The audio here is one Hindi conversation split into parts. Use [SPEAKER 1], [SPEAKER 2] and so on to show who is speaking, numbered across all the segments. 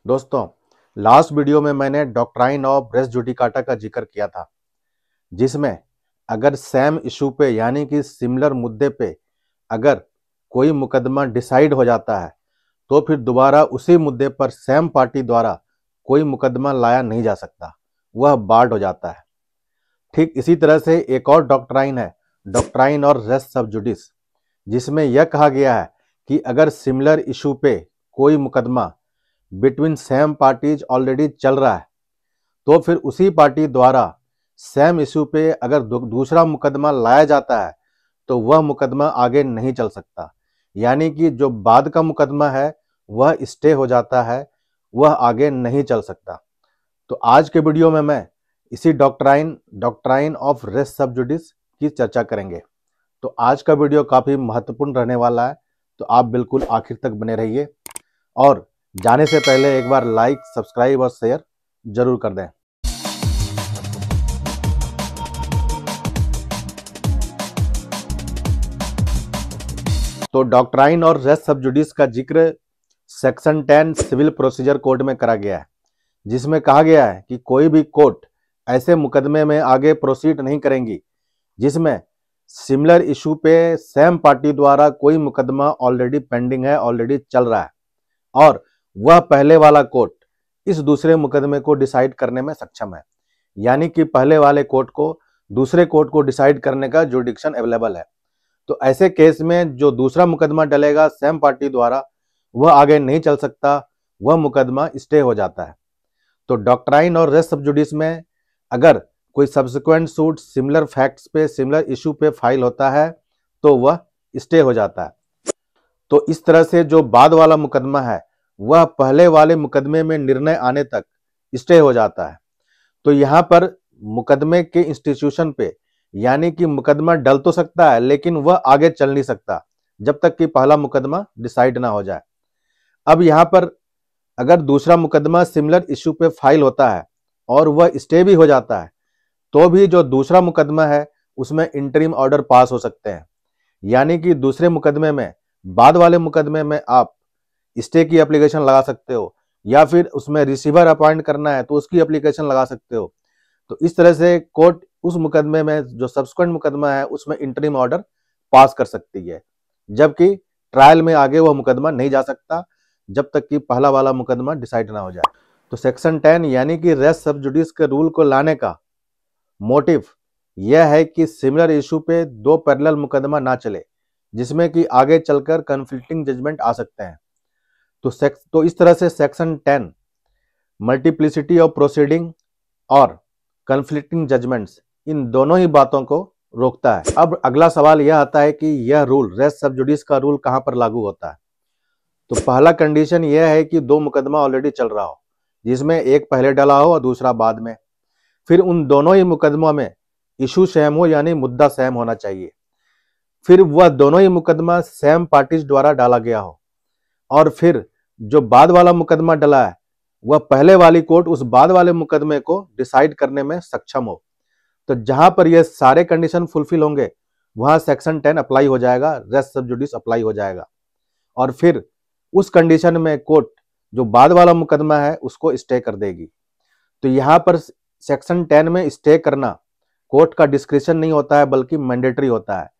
[SPEAKER 1] दोस्तों, लास्ट वीडियो में मैंने डॉक्ट्राइन ऑफ रेस जुडिकाटा का जिक्र किया था, जिसमें अगर सेम इशू पे यानी कि सिमिलर मुद्दे पे अगर कोई मुकदमा डिसाइड हो जाता है तो फिर दोबारा उसी मुद्दे पर सेम पार्टी द्वारा कोई मुकदमा लाया नहीं जा सकता, वह बार्ड हो जाता है। ठीक इसी तरह से एक और डॉक्ट्राइन है, डॉक्ट्राइन और रेस सब जुडिस, जिसमें यह कहा गया है कि अगर सिमिलर इशू पे कोई मुकदमा बिटवीन सेम पार्टीज ऑलरेडी चल रहा है तो फिर उसी पार्टी द्वारा सेम इशू पे अगर दूसरा मुकदमा लाया जाता है तो वह मुकदमा आगे नहीं चल सकता, यानी कि जो बाद का मुकदमा है वह स्टे हो जाता है, वह आगे नहीं चल सकता। तो आज के वीडियो में मैं इसी डॉक्ट्राइन ऑफ रेस सब जुडिस की चर्चा करेंगे। तो आज का वीडियो काफ़ी महत्वपूर्ण रहने वाला है, तो आप बिल्कुल आखिर तक बने रहिए और जाने से पहले एक बार लाइक, सब्सक्राइब और शेयर जरूर कर दें। तो डॉक्ट्राइन और रेस सब जुडिस का जिक्र सेक्शन 10 सिविल प्रोसीजर कोड में करा गया है, जिसमें कहा गया है कि कोई भी कोर्ट ऐसे मुकदमे में आगे प्रोसीड नहीं करेंगी जिसमें सिमिलर इशू पे सेम पार्टी द्वारा कोई मुकदमा ऑलरेडी पेंडिंग है, ऑलरेडी चल रहा है और वह पहले वाला कोर्ट इस दूसरे मुकदमे को डिसाइड करने में सक्षम है, यानी कि पहले वाले कोर्ट को दूसरे कोर्ट को डिसाइड करने का जुरिडिक्शन अवेलेबल है। तो ऐसे केस में जो दूसरा मुकदमा डलेगा सेम पार्टी द्वारा वह आगे नहीं चल सकता, वह मुकदमा स्टे हो जाता है। तो डॉक्ट्राइन और रेस सब जुडिस में अगर कोई सब्सिक्वेंट सूट सिमिलर फैक्ट्स पे सिमिलर इशू पे फाइल होता है तो वह स्टे हो जाता है। तो इस तरह से जो बाद वाला मुकदमा है वह पहले वाले मुकदमे में निर्णय आने तक स्टे हो जाता है। तो यहाँ पर मुकदमे के इंस्टीट्यूशन पे यानी कि मुकदमा डल तो सकता है लेकिन वह आगे चल नहीं सकता जब तक कि पहला मुकदमा डिसाइड ना हो जाए। अब यहाँ पर अगर दूसरा मुकदमा सिमिलर इशू पे फाइल होता है और वह स्टे भी हो जाता है तो भी जो दूसरा मुकदमा है उसमें इंटरिम ऑर्डर पास हो सकते हैं, यानी कि दूसरे मुकदमे में बाद वाले मुकदमे में आप स्टे की एप्लीकेशन लगा सकते हो या फिर उसमें रिसीवर अपॉइंट करना है तो उसकी एप्लीकेशन लगा सकते हो। तो इस तरह से कोर्ट उस मुकदमे में जो सब्सिक्वेंट मुकदमा है उसमें इंटरिम ऑर्डर पास कर सकती है, जबकि ट्रायल में आगे वह मुकदमा नहीं जा सकता जब तक कि पहला वाला मुकदमा डिसाइड ना हो जाए। तो सेक्शन 10 यानी कि रेस सब जुडिस के रूल को लाने का मोटिव यह है कि सिमिलर इशू पे दो पैरेलल मुकदमा ना चले जिसमें कि आगे चलकर कन्फ्लिक्टिंग जजमेंट आ सकते हैं। तो इस तरह से सेक्शन 10 मल्टीप्लिसिटी ऑफ प्रोसीडिंग और कन्फ्लिक्टिंग जजमेंट्स इन दोनों ही बातों को रोकता है। अब अगला सवाल यह आता है कि यह रूल रेस सब जुडिस का रूल कहां पर लागू होता है। तो पहला कंडीशन यह है कि दो मुकदमा ऑलरेडी चल रहा हो जिसमें एक पहले डला हो और दूसरा बाद में, फिर उन दोनों ही मुकदमों में इशू सेम हो यानी मुद्दा सेम होना चाहिए, फिर वह दोनों ही मुकदमा सेम पार्टीज द्वारा डाला गया हो और फिर जो बाद वाला मुकदमा डला है वह पहले वाली कोर्ट उस बाद वाले मुकदमे को डिसाइड करने में सक्षम हो। तो जहां पर ये सारे कंडीशन फुलफिल होंगे वहां सेक्शन 10 अप्लाई हो जाएगा, रेस सब जुडिस अप्लाई हो जाएगा और फिर उस कंडीशन में कोर्ट जो बाद वाला मुकदमा है उसको स्टे कर देगी। तो यहाँ पर सेक्शन 10 में स्टे करना कोर्ट का डिस्क्रिप्शन नहीं होता है बल्कि मैंडेटरी होता है।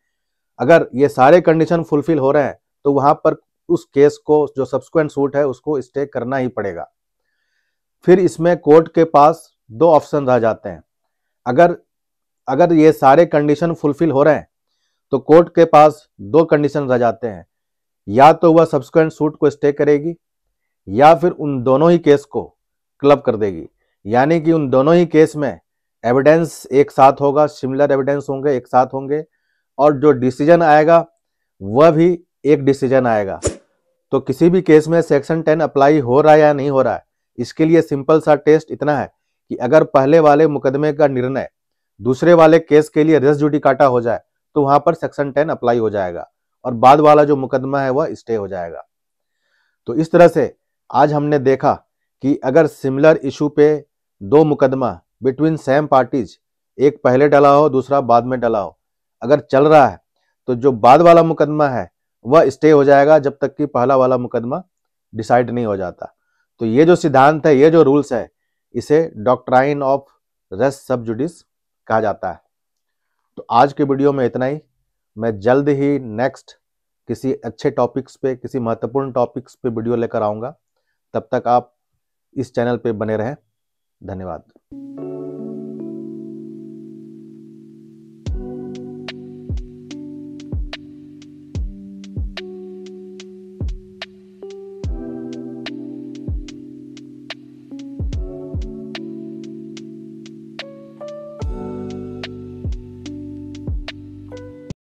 [SPEAKER 1] अगर ये सारे कंडीशन फुलफिल हो रहे हैं तो वहां पर उस केस को जो सब्सिक्वेंट सूट है उसको स्टे करना ही पड़ेगा। फिर इसमें कोर्ट के पास दो ऑप्शन रह जाते हैं। अगर ये सारे कंडीशन फुलफिल हो रहे हैं तो कोर्ट के पास दो कंडीशन रह जाते हैं, या तो वह सब्सिक्वेंट सूट को स्टे करेगी या फिर उन दोनों ही केस को क्लब कर देगी, यानी कि उन दोनों ही केस में एविडेंस एक साथ होगा, सिमिलर एविडेंस होंगे, एक साथ होंगे और जो डिसीजन आएगा वह भी एक डिसीजन आएगा। तो किसी भी केस में सेक्शन 10 अप्लाई हो रहा है या नहीं हो रहा है, इसके लिए सिंपल सा टेस्ट इतना है कि अगर पहले वाले मुकदमे का निर्णय दूसरे वाले केस के लिए रेस जुडिकाटा हो जाए तो वहां पर सेक्शन 10 अप्लाई हो जाएगा और बाद वाला जो मुकदमा है वह स्टे हो जाएगा। तो इस तरह से आज हमने देखा कि अगर सिमिलर इशू पे दो मुकदमा बिटवीन सेम पार्टीज, एक पहले डला हो दूसरा बाद में डला हो, अगर चल रहा है तो जो बाद वाला मुकदमा है वह स्टे हो जाएगा जब तक कि पहला वाला मुकदमा डिसाइड नहीं हो जाता। तो ये जो सिद्धांत है, ये जो रूल्स है, इसे डॉक्ट्राइन ऑफ रेस सब जुडिस कहा जाता है। तो आज के वीडियो में इतना ही। मैं जल्द ही नेक्स्ट किसी अच्छे टॉपिक्स पे, किसी महत्वपूर्ण टॉपिक्स पे वीडियो लेकर आऊँगा। तब तक आप इस चैनल पे बने रहें। धन्यवाद।